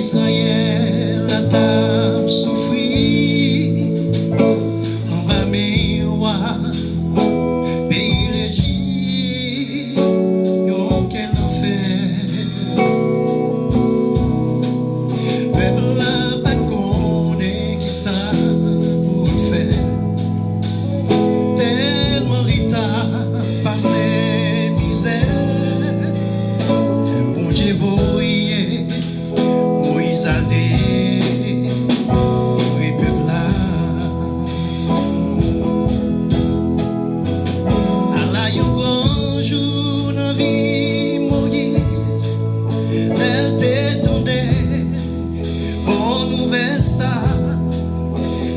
Israël a t'a souffri, on va miroir, pays l'Égypte, yon quel enfer. Peuple là pas connaît qui ça pour faire, tellement l'état passé misère, bon Dieu voyait. Moïse a dit, oui, peuple là. À la yon grand jour dans la vie Moïse, elle t'étendait, bonne nouvelle ça,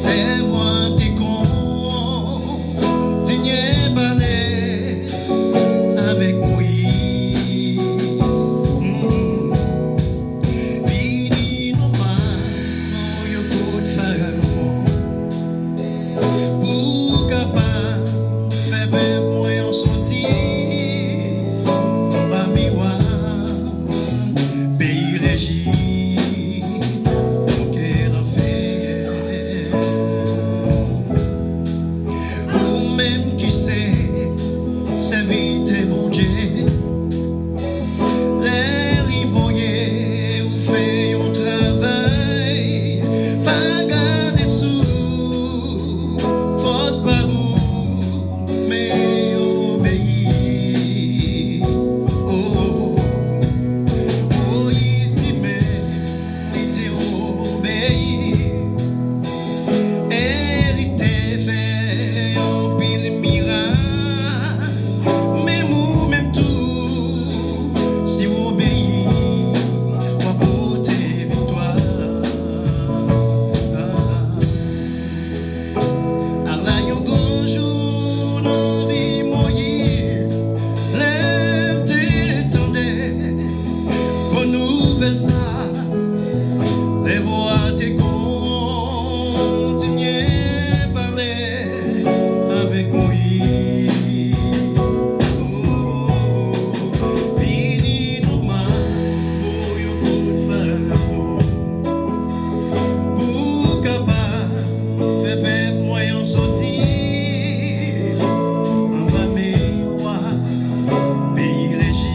elle voit tes cons, digne balai avec Moïse. C'est vite et bon Dieu. Les livroyers ou fait un travail, pas garder sous, force par où, mais obéir. Oh, Moïse lui-même, il était obéi, et il était fait un pile miracle. Les voix tes continuer parler avec Moïse. Vini nous pour yon coup de pharaon, pour capable faire peuple moyen sortir, on va miroir pays l'Égypte.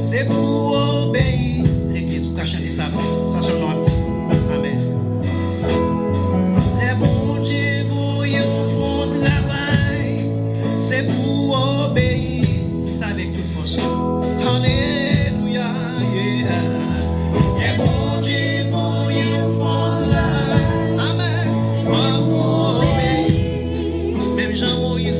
C'est pour obéir. L'église vous cache ça seulement un petit. Amen. Les bons Dieu vous font travail. C'est pour obéir. C'est avec toute force. Alléluia. Les bons Dieu vous font travail. Amen. Pour obéir. Même Jean Moïse